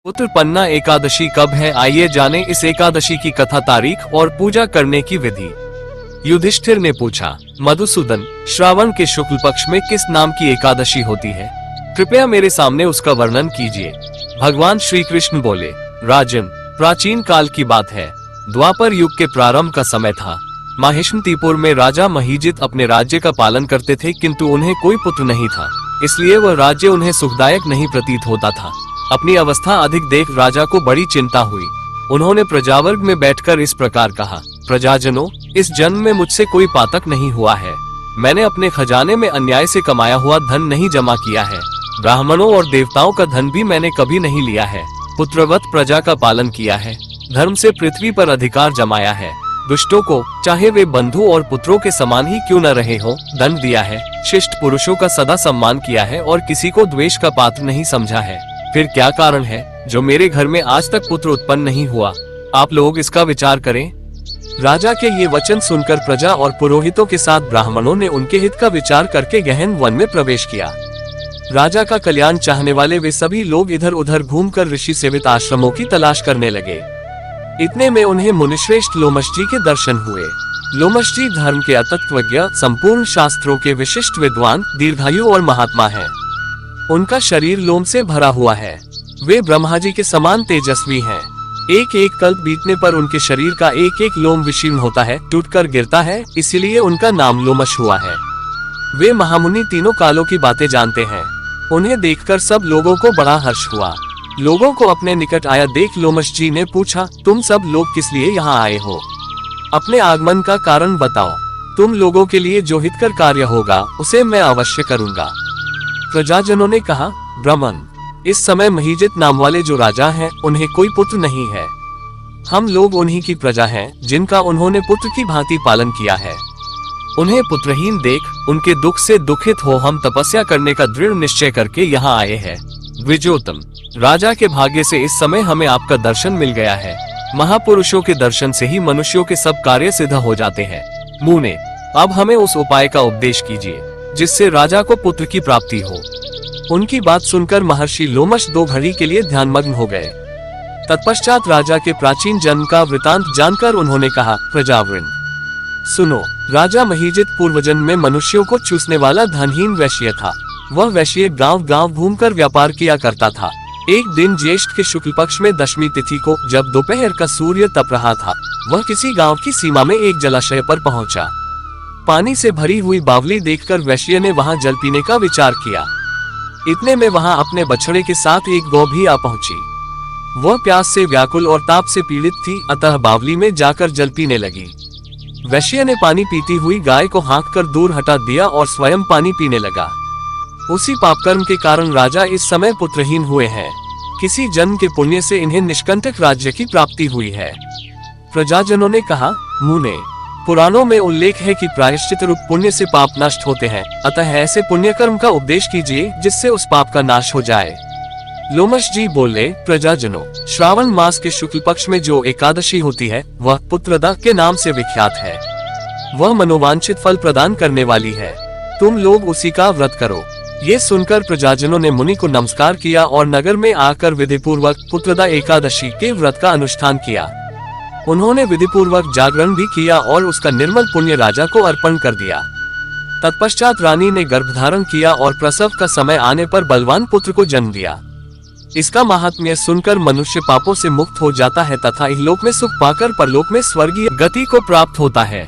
पुत्रपन्ना एकादशी कब है, आइए जाने इस एकादशी की कथा, तारीख और पूजा करने की विधि। युधिष्ठिर ने पूछा, मधुसूदन, श्रावण के शुक्ल पक्ष में किस नाम की एकादशी होती है? कृपया मेरे सामने उसका वर्णन कीजिए। भगवान श्री कृष्ण बोले, राजन, प्राचीन काल की बात है। द्वापर युग के प्रारंभ का समय था। माहिष्मतीपुर में राजा महीजित अपने राज्य का पालन करते थे, किंतु उन्हें कोई पुत्र नहीं था, इसलिए वह राज्य उन्हें सुखदायक नहीं प्रतीत होता था। अपनी अवस्था अधिक देख राजा को बड़ी चिंता हुई। उन्होंने प्रजावर्ग में बैठकर इस प्रकार कहा, प्रजाजनों, इस जन्म में मुझसे कोई पातक नहीं हुआ है। मैंने अपने खजाने में अन्याय से कमाया हुआ धन नहीं जमा किया है। ब्राह्मणों और देवताओं का धन भी मैंने कभी नहीं लिया है। पुत्रवत प्रजा का पालन किया है। धर्म से पृथ्वी पर अधिकार जमाया है। दुष्टों को, चाहे वे बंधु और पुत्रों के समान ही क्यों न रहे हो, दंड दिया है। शिष्ट पुरुषों का सदा सम्मान किया है और किसी को द्वेष का पात्र नहीं समझा है। फिर क्या कारण है जो मेरे घर में आज तक पुत्र उत्पन्न नहीं हुआ? आप लोग इसका विचार करें। राजा के ये वचन सुनकर प्रजा और पुरोहितों के साथ ब्राह्मणों ने उनके हित का विचार करके गहन वन में प्रवेश किया। राजा का कल्याण चाहने वाले वे सभी लोग इधर उधर घूमकर ऋषि सेवित आश्रमों की तलाश करने लगे। इतने में उन्हें मुनिश्रेष्ठ लोमश जी के दर्शन हुए। लोमश जी धर्म के अतत्वज्ञ, संपूर्ण शास्त्रों के विशिष्ट विद्वान, दीर्घायु और महात्मा हैं। उनका शरीर लोम से भरा हुआ है। वे ब्रह्मा जी के समान तेजस्वी हैं। एक एक कल्प बीतने पर उनके शरीर का एक एक लोम विशीर्ण होता है, टूटकर गिरता है, इसीलिए उनका नाम लोमश हुआ है। वे महामुनि तीनों कालों की बातें जानते हैं। उन्हें देखकर सब लोगों को बड़ा हर्ष हुआ। लोगों को अपने निकट आया देख लोमश जी ने पूछा, तुम सब लोग किस लिए यहाँ आए हो? अपने आगमन का कारण बताओ। तुम लोगों के लिए जो हितकर कार्य होगा उसे मैं अवश्य करूँगा। प्रजाजनों ने कहा, ब्राह्मण, इस समय महीजित नाम वाले जो राजा हैं, उन्हें कोई पुत्र नहीं है। हम लोग उन्हीं की प्रजा हैं, जिनका उन्होंने पुत्र की भांति पालन किया है। उन्हें पुत्रहीन देख उनके दुख से दुखित हो हम तपस्या करने का दृढ़ निश्चय करके यहाँ आए हैं। द्विजोत्तम, राजा के भाग्य से इस समय हमें आपका दर्शन मिल गया है। महापुरुषों के दर्शन से ही मनुष्यों के सब कार्य सिद्ध हो जाते हैं। मुने, अब हमें उस उपाय का उपदेश कीजिए जिससे राजा को पुत्र की प्राप्ति हो। उनकी बात सुनकर महर्षि लोमश 2 घड़ी के लिए ध्यानमग्न हो गए। तत्पश्चात राजा के प्राचीन जन्म का वृतांत जानकर उन्होंने कहा, प्रजावृंद, सुनो। राजा महीजित पूर्वजन्म में मनुष्यों को चूसने वाला धनहीन वैश्य था। वह वैश्य गांव गांव घूमकर व्यापार किया करता था। एक दिन ज्येष्ठ के शुक्ल पक्ष में दशमी तिथि को, जब दोपहर का सूर्य तप रहा था, वह किसी गांव की सीमा में एक जलाशय पर पहुंचा। पानी से भरी हुई बावली देखकर वैश्य ने वहां जल पीने का विचार किया। इतने में वहां अपने बछड़े के साथ एक गौ भी आ पहुंची। वह प्यास से व्याकुल और ताप से पीड़ित थी, अतः बावली में जाकर जल पीने लगी। वैश्य ने पानी पीती हुई गाय को हाँककर दूर हटा दिया और स्वयं पानी पीने लगा। उसी पापकर्म के कारण राजा इस समय पुत्रहीन हुए हैं। किसी जन्म के पुण्य से इन्हें निष्कंटक राज्य की प्राप्ति हुई है। प्रजाजनों ने कहा, मुने, पुराणों में उल्लेख है कि प्रायश्चित रूप पुण्य से पाप नष्ट होते हैं, अतः ऐसे पुण्य कर्म का उपदेश कीजिए जिससे उस पाप का नाश हो जाए। लोमश जी बोले, प्रजाजनों, श्रावण मास के शुक्ल पक्ष में जो एकादशी होती है वह पुत्रदा के नाम से विख्यात है। वह मनोवांछित फल प्रदान करने वाली है। तुम लोग उसी का व्रत करो। ये सुनकर प्रजाजनों ने मुनि को नमस्कार किया और नगर में आकर विधिपूर्वक पुत्रदा एकादशी के व्रत का अनुष्ठान किया। उन्होंने विधिपूर्वक जागरण भी किया और उसका निर्मल पुण्य राजा को अर्पण कर दिया। तत्पश्चात रानी ने गर्भधारण किया और प्रसव का समय आने पर बलवान पुत्र को जन्म दिया। इसका महात्म्य सुनकर मनुष्य पापों से मुक्त हो जाता है तथा इहलोक में सुख पाकर परलोक में स्वर्गीय गति को प्राप्त होता है।